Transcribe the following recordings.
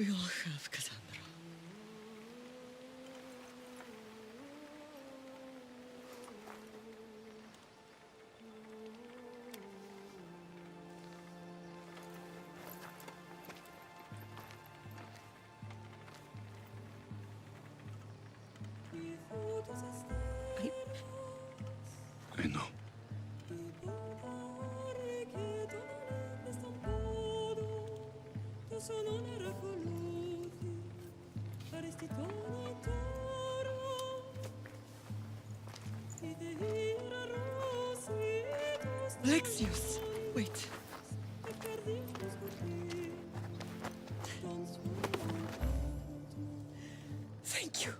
We all have, Cassandra. I know. Alexios! Wait. Thank you.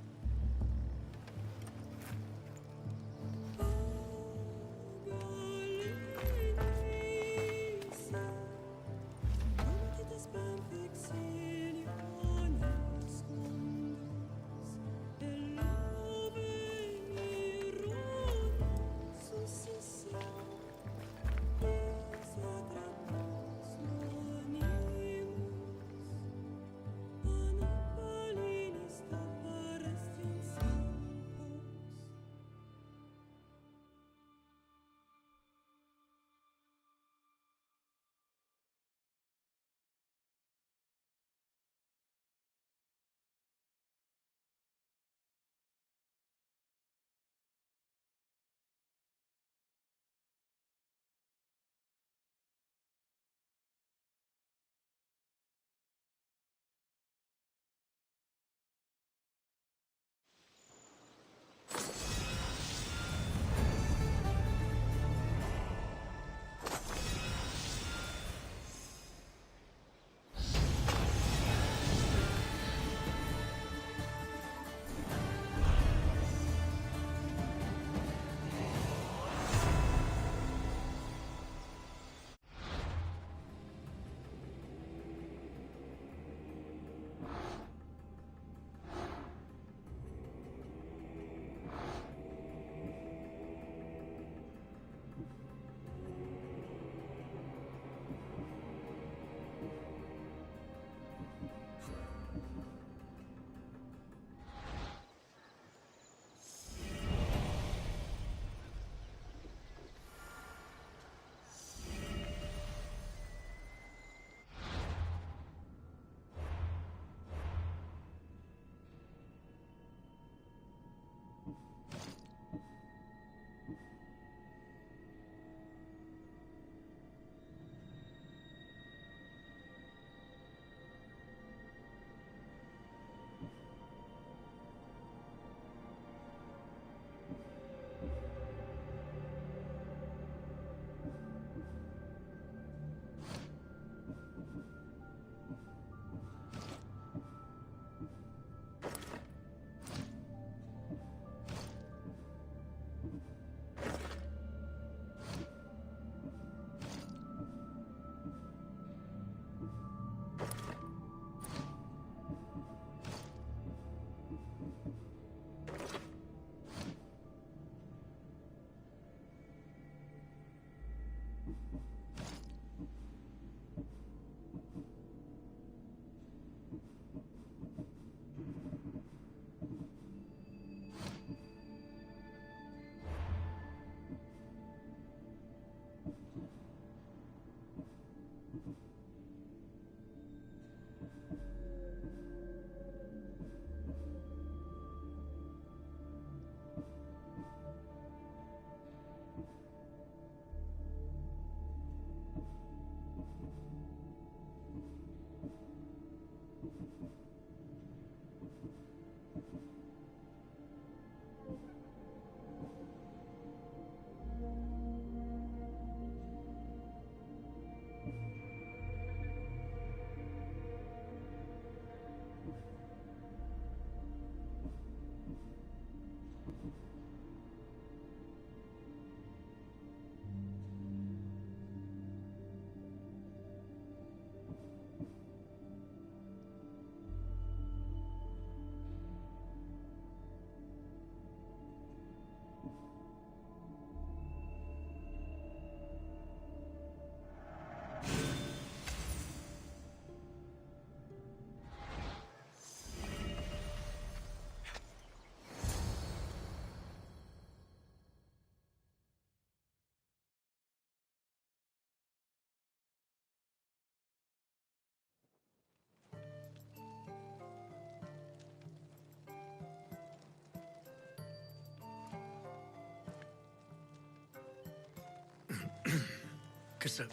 Kasa,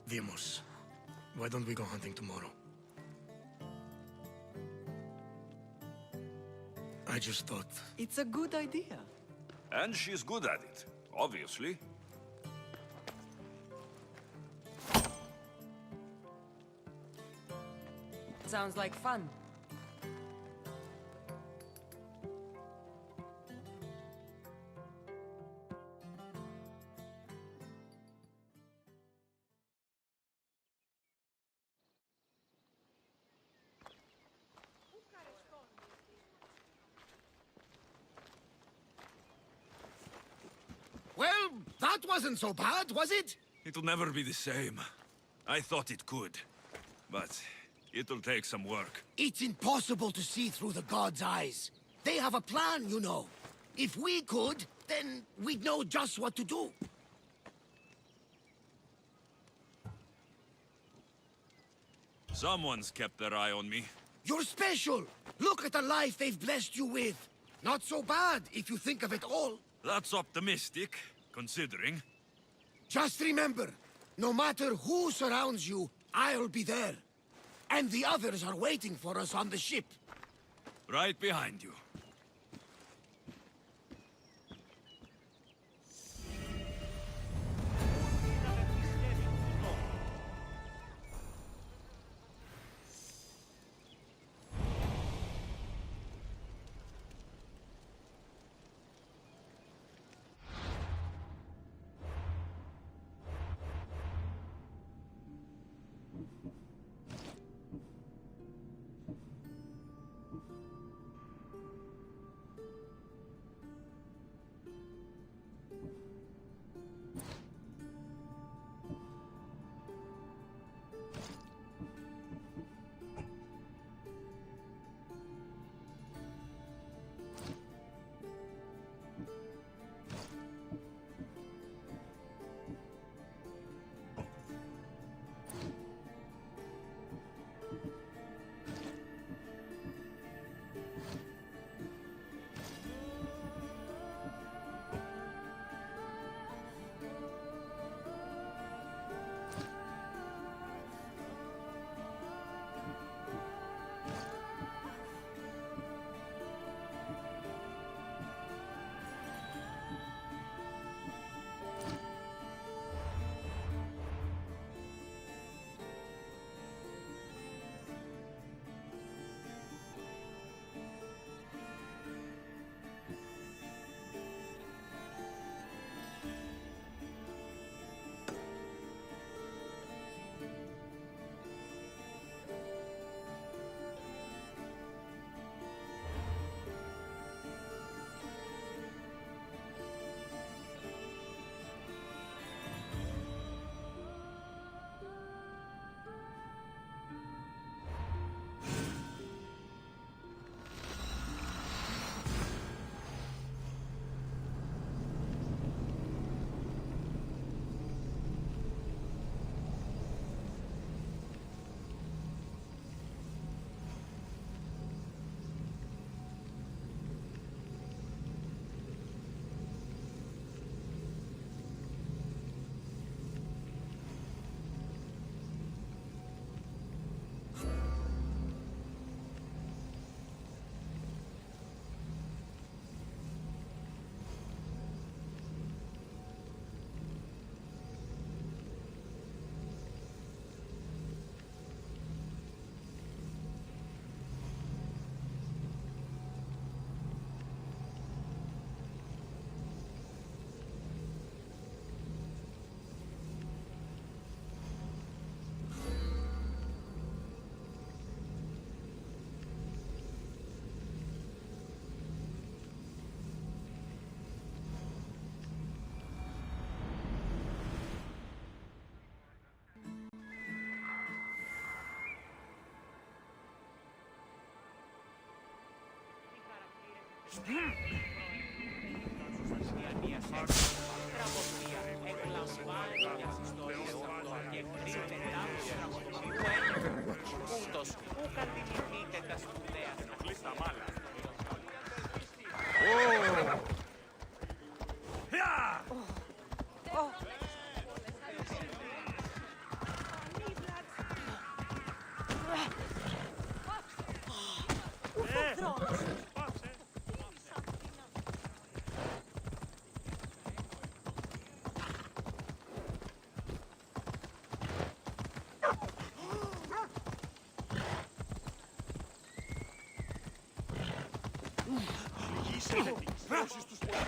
Viemos. Why don't we go hunting tomorrow? I just thought... It's a good idea. And she's good at it, obviously. Sounds like fun. Well, that wasn't so bad, was it? It'll never be the same. I thought it could. But it'll take some work. It's impossible to see through the gods' eyes. They have a plan, you know. If we could, then we'd know just what to do. Someone's kept their eye on me. You're special! Look at the life they've blessed you with. Not so bad, if you think of it all. That's optimistic, considering. Just remember, no matter who surrounds you, I'll be there. And the others are waiting for us on the ship. Right behind you.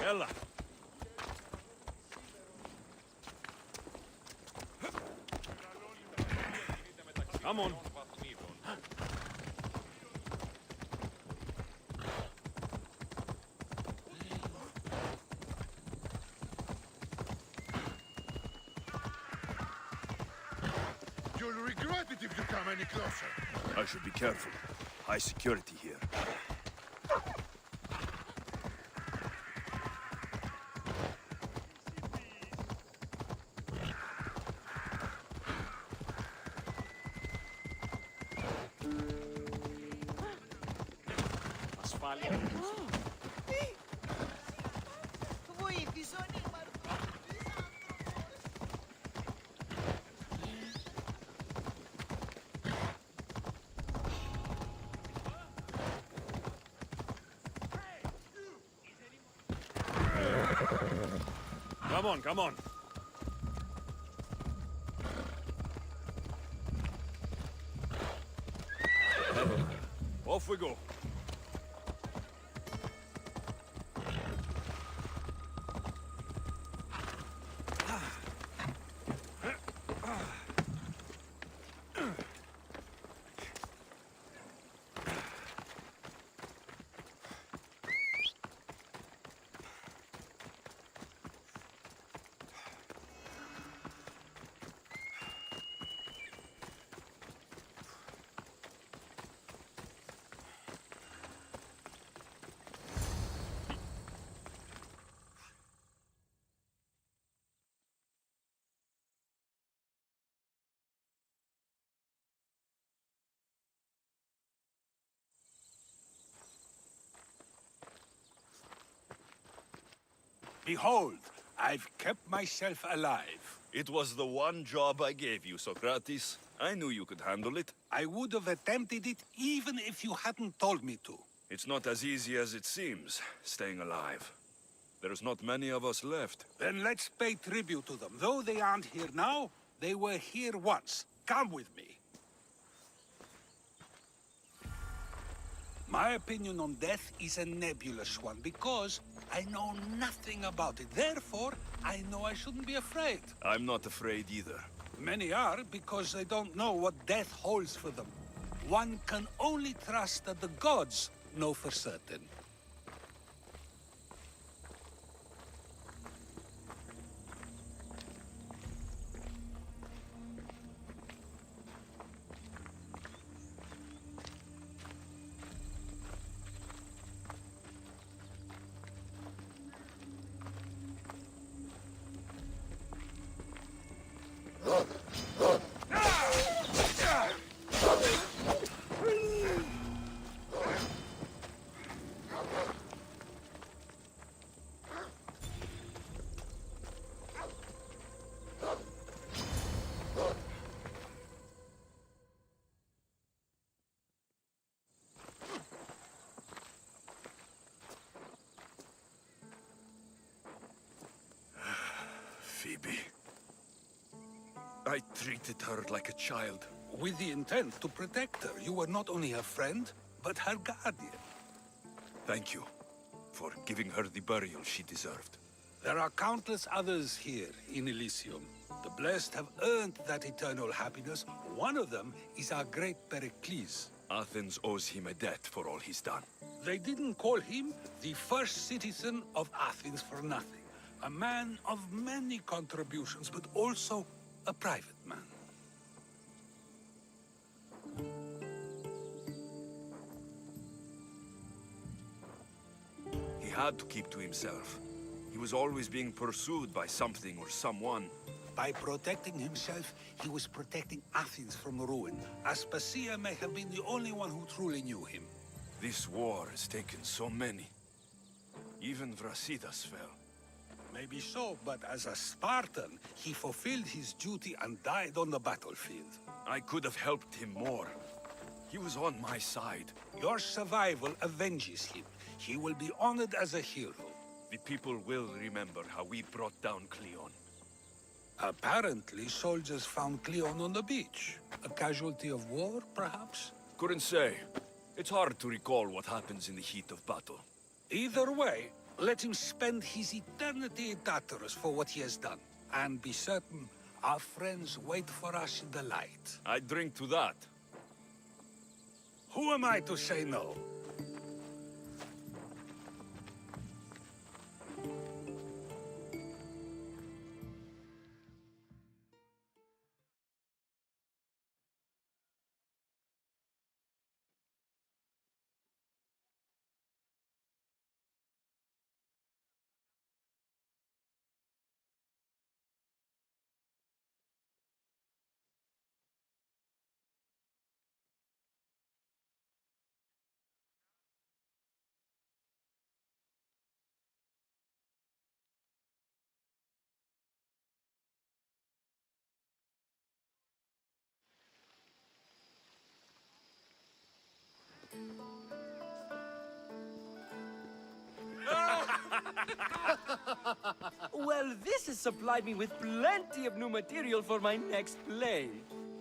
Ella. Come on. You'll regret it if you come any closer. I should be careful. High security here. Come on, come on. Off we go. Behold, I've kept myself alive. It was the one job I gave you, Socrates. I knew you could handle it. I would have attempted it even if you hadn't told me to. It's not as easy as it seems, staying alive. There's not many of us left. Then let's pay tribute to them. Though they aren't here now, they were here once. Come with me. My opinion on death is a nebulous one because I know nothing about it. Therefore, I know I shouldn't be afraid. I'm not afraid either. Many are because they don't know what death holds for them. One can only trust that the gods know for certain. Phoebe. I treated her like a child. With the intent to protect her, you were not only her friend, but her guardian. Thank you for giving her the burial she deserved. There are countless others here in Elysium. The blessed have earned that eternal happiness. One of them is our great Pericles. Athens owes him a debt for all he's done. They didn't call him the first citizen of Athens for nothing. A man of many contributions, but also a private man. He had to keep to himself. He was always being pursued by something or someone. By protecting himself, he was protecting Athens from ruin. Aspasia may have been the only one who truly knew him. This war has taken so many. Even Brasidas fell. Maybe so, but as a Spartan, he fulfilled his duty and died on the battlefield. I could have helped him more. He was on my side. Your survival avenges him. He will be honored as a hero. The people will remember how we brought down Cleon. Apparently, soldiers found Cleon on the beach. A casualty of war, perhaps? Couldn't say. It's hard to recall what happens in the heat of battle. Either way, let him spend his eternity in Tartarus for what he has done. And be certain, our friends wait for us in the light. I drink to that. Who am I to say no? Well, this has supplied me with plenty of new material for my next play.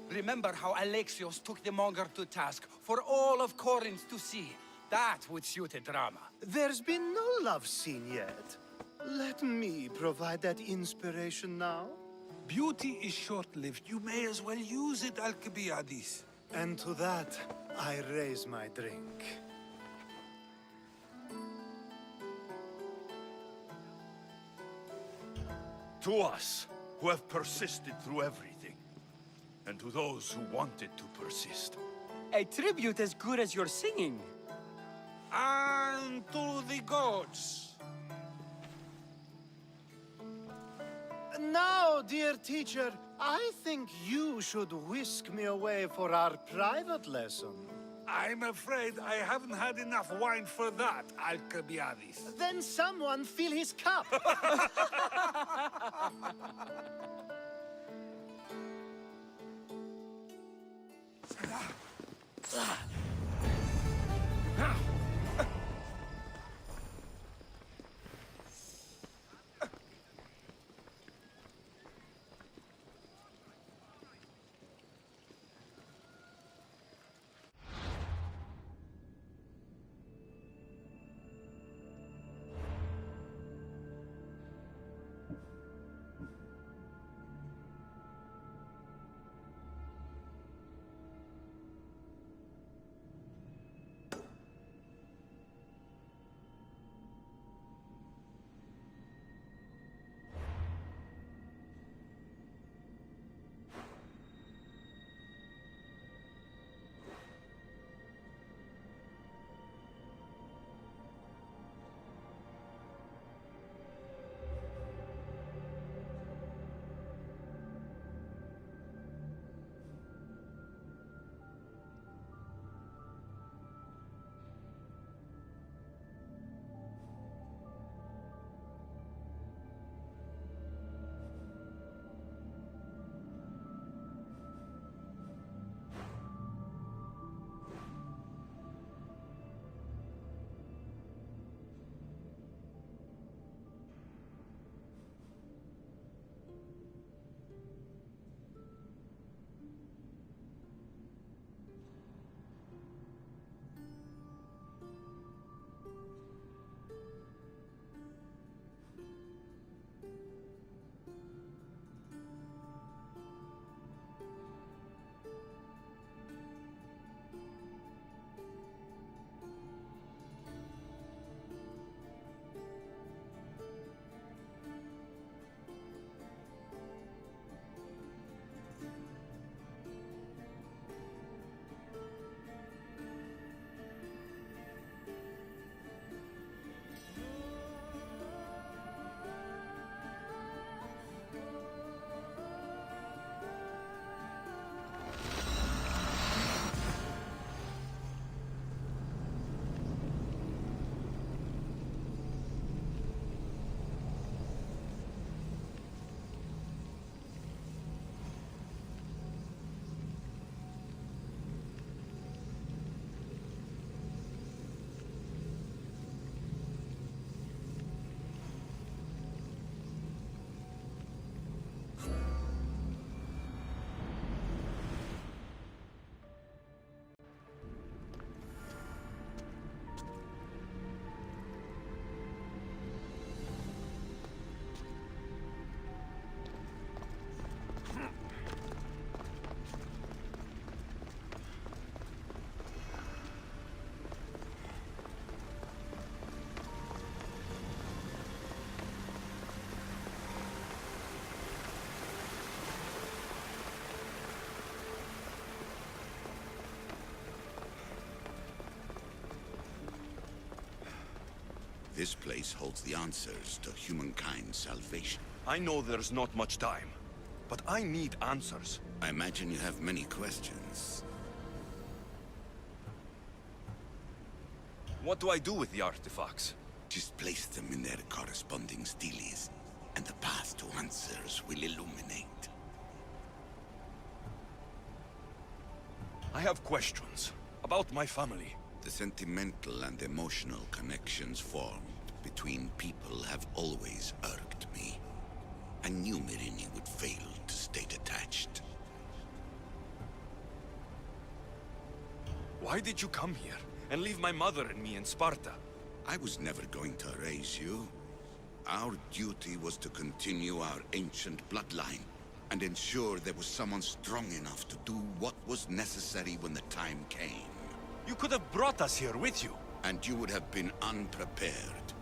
Remember how Alexios took the monger to task for all of Corinth to see? That would suit a drama. There's been no love scene yet. Let me provide that inspiration now. Beauty is short-lived. You may as well use it, Alcibiades. And to that, I raise my drink. To us, who have persisted through everything. And to those who wanted to persist. A tribute as good as your singing. And to the gods. Now, dear teacher, I think you should whisk me away for our private lesson. I'm afraid I haven't had enough wine for that, Alcibiades. Then someone fill his cup. This place holds the answers to humankind's salvation. I know there's not much time, but I need answers. I imagine you have many questions. What do I do with the artifacts? Just place them in their corresponding steles, and the path to answers will illuminate. I have questions about my family. The sentimental and emotional connections formed between people have always irked me. I knew Myrini would fail to stay detached. Why did you come here and leave my mother and me in Sparta? I was never going to erase you. Our duty was to continue our ancient bloodline and ensure there was someone strong enough to do what was necessary when the time came. You could have brought us here with you. And you would have been unprepared.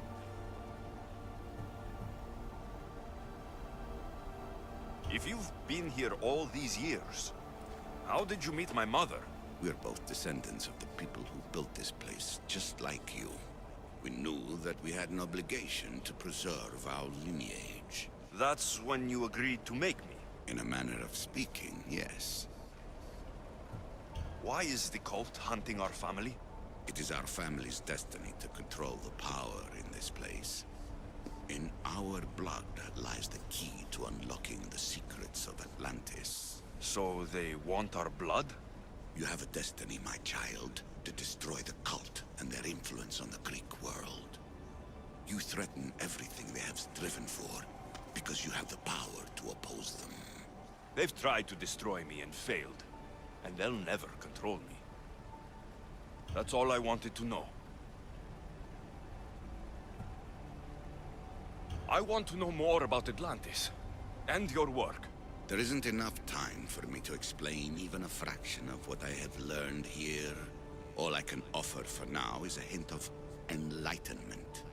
If you've been here all these years, how did you meet my mother? We're both descendants of the people who built this place, just like you. We knew that we had an obligation to preserve our lineage. That's when you agreed to make me. In a manner of speaking, yes. Why is the cult hunting our family? It is our family's destiny to control the power in this place. In our blood lies the key to unlocking the secrets of Atlantis. So they want our blood? You have a destiny, my child, to destroy the cult and their influence on the Greek world. You threaten everything they have striven for, because you have the power to oppose them. They've tried to destroy me and failed, and they'll never control me. That's all I wanted to know. I want to know more about Atlantis, and your work. There isn't enough time for me to explain even a fraction of what I have learned here. All I can offer for now is a hint of enlightenment.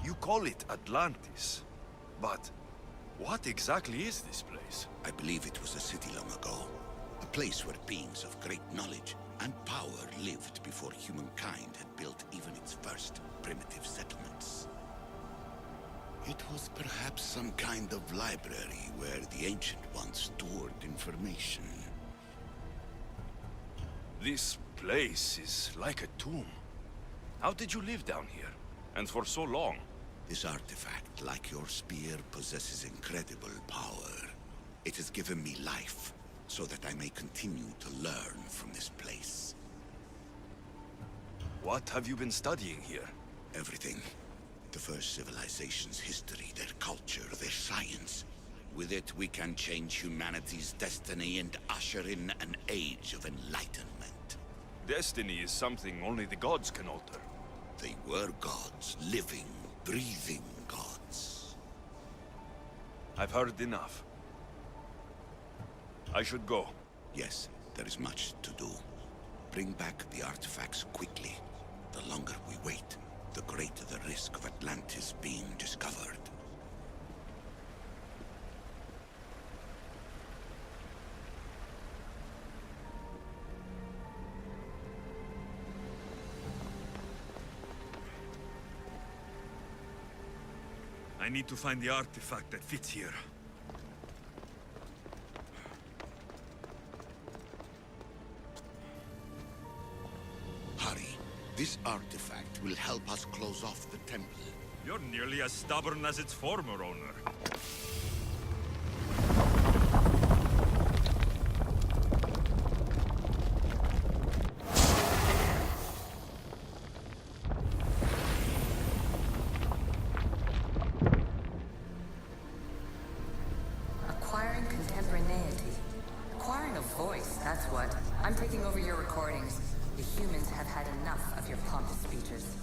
You call it Atlantis, but what exactly is this place? I believe it was a city long ago. A place where beings of great knowledge and power lived before humankind had built even its first primitive settlements. It was perhaps some kind of library where the Ancient Ones stored information. This place is like a tomb. How did you live down here? And for so long? This artifact, like your spear, possesses incredible power. It has given me life, so that I may continue to learn from this place. What have you been studying here? Everything. The first civilization's history, their culture, their science. With it, we can change humanity's destiny and usher in an age of enlightenment. Destiny is something only the gods can alter. They were gods, living, breathing gods. I've heard enough. I should go. Yes, there is much to do. Bring back the artifacts quickly. The longer we wait, the greater the risk of Atlantis being discovered. I need to find the artifact that fits here. Hurry. This artifact will help us close off the temple. You're nearly as stubborn as its former owner. Acquiring contemporaneity. Acquiring a voice, that's what. I'm taking over your recordings. The humans have had enough of your pompous speeches.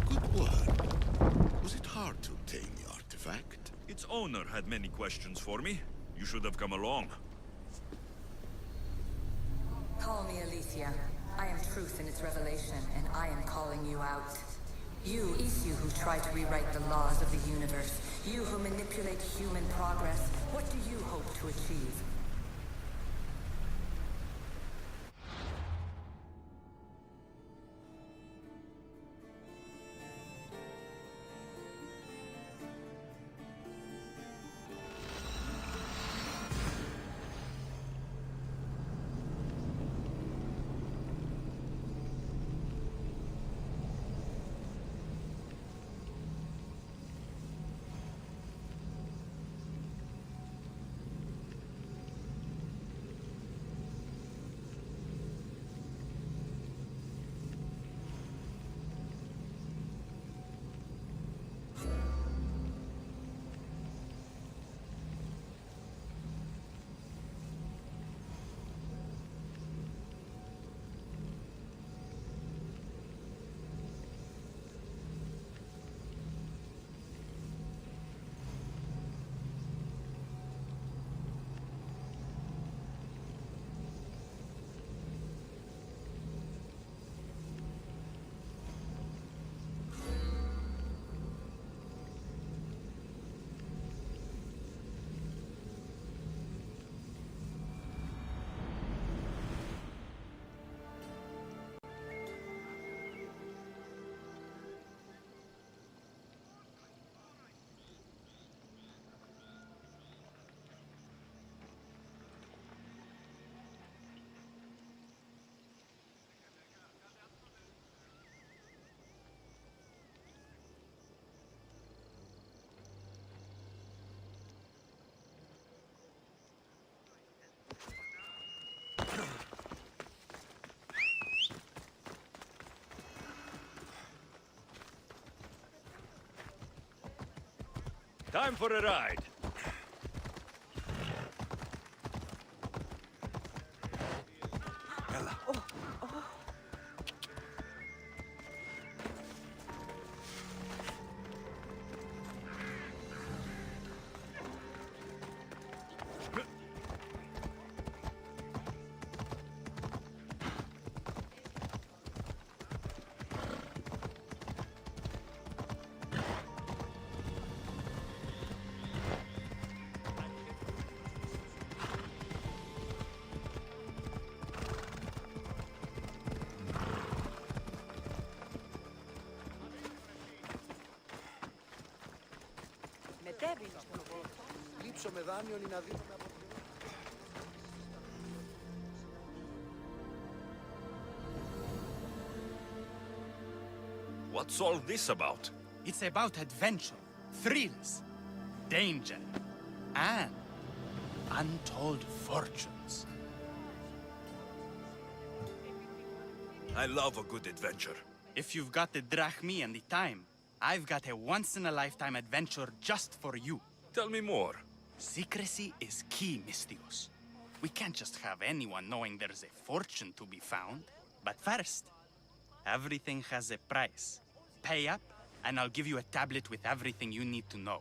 Good work. Was it hard to obtain the artifact? Its owner had many questions for me. You should have come along. Amicia. I am truth in its revelation, and I am calling you out. You who try to rewrite the laws of the universe. You who manipulate human progress. What do you hope to achieve? Time for a ride. Λείψω με δάνειον ή να δίνω με What's all this about? It's about adventure, thrills, danger, and untold fortunes. I love a good adventure. If you've got the drachmi and the time, I've got a once-in-a-lifetime adventure just for you. Tell me more. Secrecy is key, Mistios. We can't just have anyone knowing there's a fortune to be found. But first, everything has a price. Pay up, and I'll give you a tablet with everything you need to know.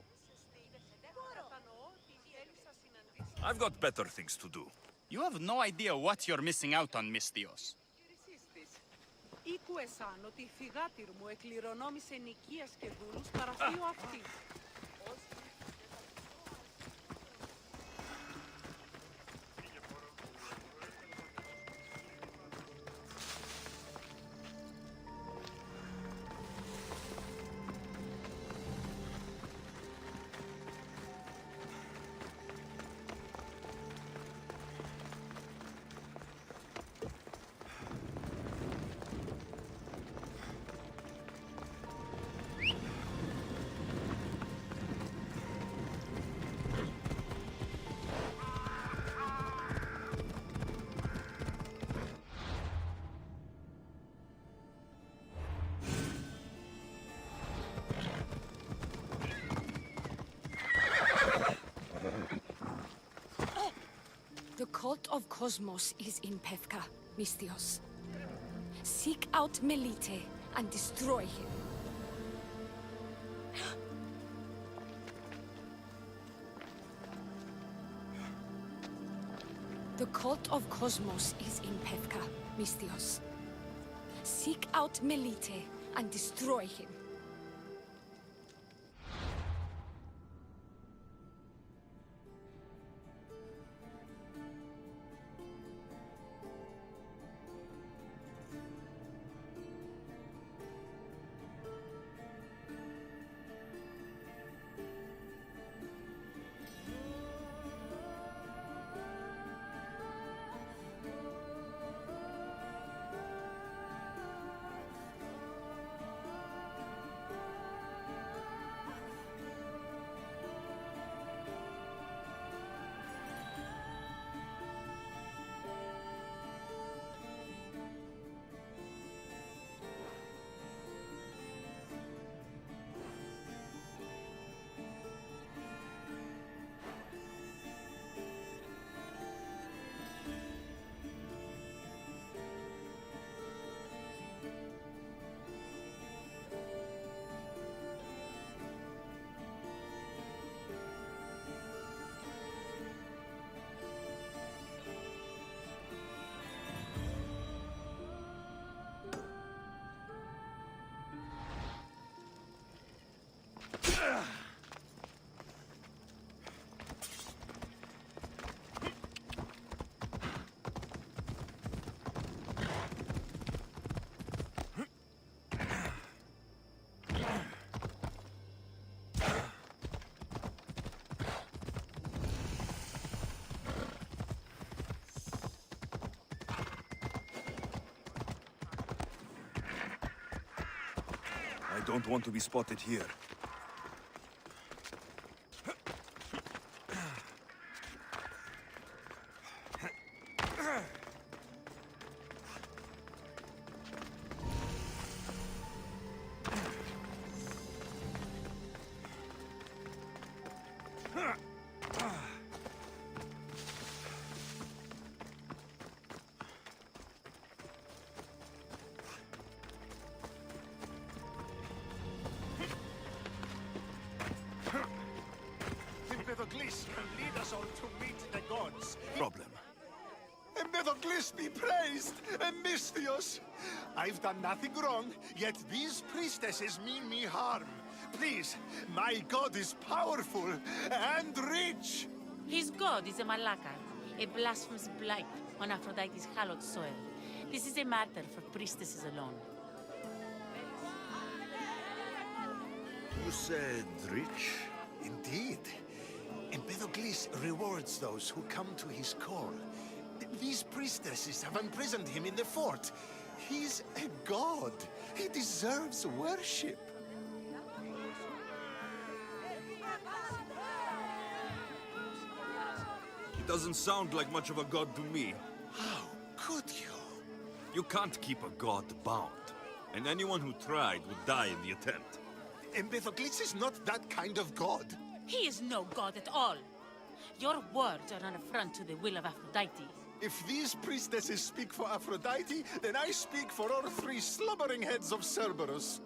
I've got better things to do. You have no idea what you're missing out on, Mistios. Ήκουεσαν ότι η φυγάτηρ μου εκληρονόμησε νοικίας και δούλους παραθείο αυτή. The cult of Cosmos is in Pevka, Mistios. Seek out Melite and destroy him. The The cult of Cosmos is in Pevka, Misthios. Seek out Melite and destroy him. I don't want to be spotted here. Empedocles can lead us all to meet the gods. Problem. Empedocles be praised, and Misthios. I've done nothing wrong, yet these priestesses mean me harm. Please, my god is powerful and rich. His god is a Malaka, a blasphemous blight on Aphrodite's hallowed soil. This is a matter for priestesses alone. You said rich? Indeed. Empedocles rewards those who come to his call. These priestesses have imprisoned him in the fort. He's a god. He deserves worship. He doesn't sound like much of a god to me. How could you? You can't keep a god bound. And anyone who tried would die in the attempt. Empedocles is not that kind of god. He is no god at all. Your words are an affront to the will of Aphrodite. If these priestesses speak for Aphrodite, then I speak for all three slumbering heads of Cerberus.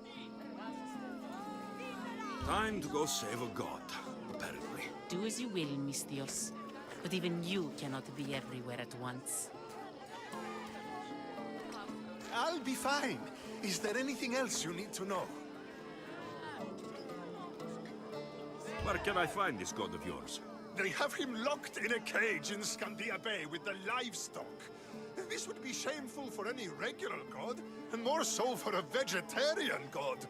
Time to go save a god, apparently. Do as you will, Misthios. But even you cannot be everywhere at once. I'll be fine. Is there anything else you need to know? Where can I find this god of yours? They have him locked in a cage in Scandia Bay with the livestock. This would be shameful for any regular god, and more so for a vegetarian god.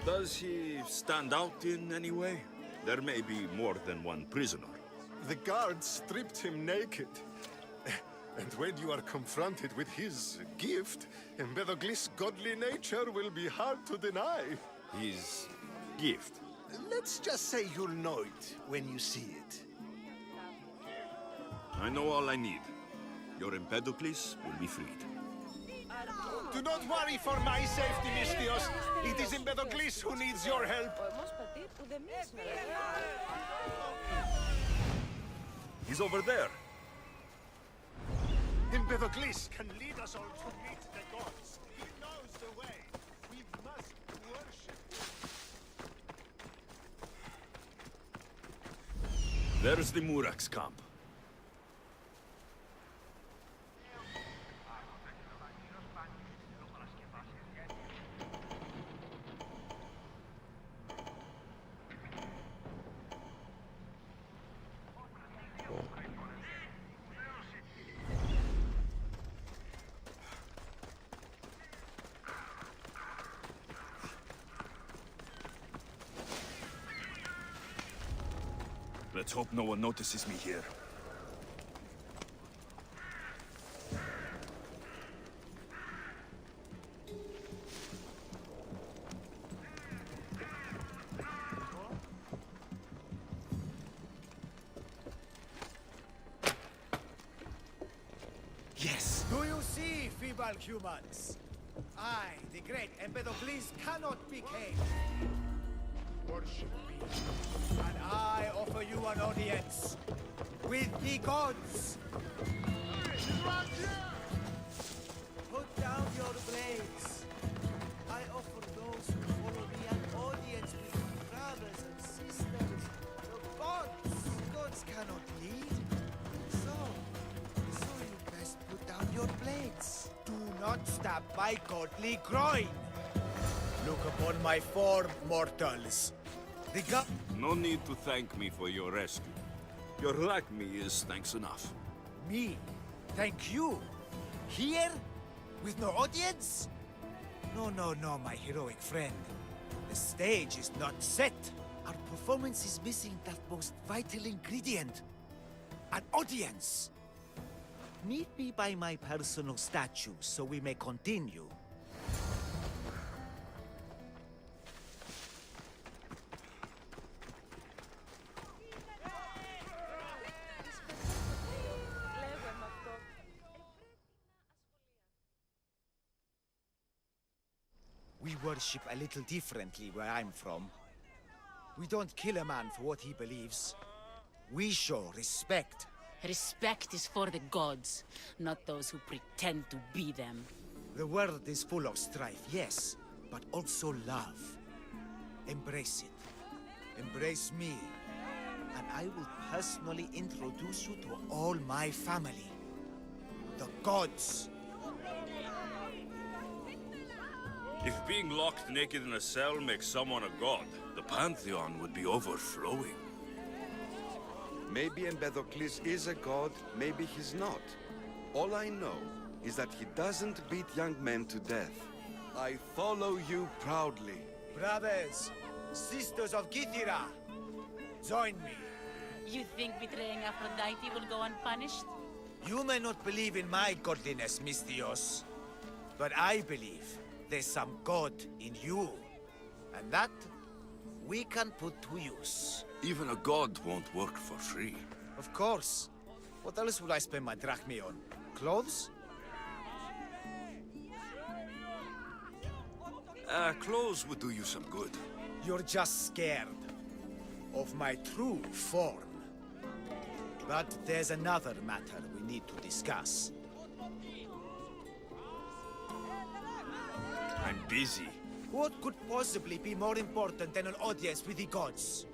Does he stand out in any way? There may be more than one prisoner. The guards stripped him naked. And when you are confronted with his gift, Empedocles' godly nature will be hard to deny. His gift? Let's just say you'll know it when you see it. I know all I need. Your Empedocles will be freed. Do not worry for my safety, Misthios. It is Empedocles who needs your help. He's over there. Empedocles can lead us all to meet the gods. He knows the way. We must worship. There's the Murak's camp. Let's hope no one notices me here. Yes. Do you see, feeble humans? I, the great Empedocles, cannot be caged. Worship me. And I offer you an audience with the gods. Put down your blades. I offer those who follow me an audience with my brothers and sisters. The gods cannot lead. So you best put down your blades. Do not stab my godly groin. Look upon my form, mortals. The god... No need to thank me for your rescue. Your lack me is thanks enough. Me? Thank you? Here? With no audience? No, my heroic friend. The stage is not set. Our performance is missing that most vital ingredient. An audience. Meet me by my personal statue so we may continue. We worship a little differently where I'm from. We don't kill a man for what he believes. We show respect. Respect is for the gods, not those who pretend to be them. The world is full of strife, yes, but also love. Embrace it. Embrace me. And I will personally introduce you to all my family. The gods. If being locked naked in a cell makes someone a god, the Pantheon would be overflowing. Maybe Empedocles is a god, maybe he's not. All I know is that he doesn't beat young men to death. I follow you proudly. Brothers, sisters of Kythera, join me. You think betraying Aphrodite will go unpunished? You may not believe in my godliness, Misthios, but I believe there's some god in you, and that we can put to use. Even a god won't work for free. Of course. What else would I spend my drachmae on? Clothes? Clothes would do you some good. You're just scared of my true form. But there's another matter we need to discuss. I'm busy. What could possibly be more important than an audience with the gods?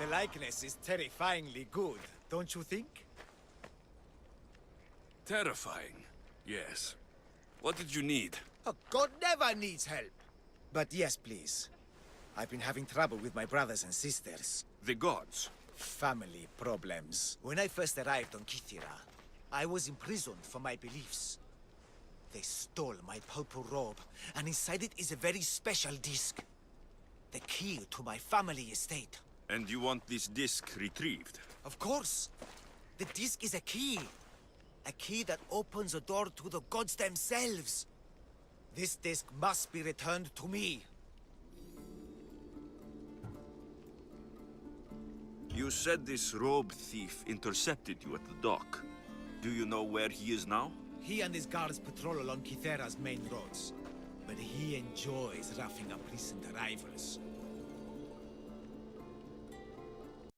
The likeness is terrifyingly good, don't you think? Terrifying, yes. What did you need? A god never needs help. But yes, please. I've been having trouble with my brothers and sisters. The gods? Family problems. When I first arrived on Kythera, I was imprisoned for my beliefs. They stole my purple robe, and inside it is a very special disc. The key to my family estate. And you want this disc retrieved? Of course. The disc is a key. A key that opens a door to the gods themselves. This disc must be returned to me. You said this robe thief intercepted you at the dock. Do you know where he is now? He and his guards patrol along Kythera's main roads. But he enjoys roughing up recent arrivals.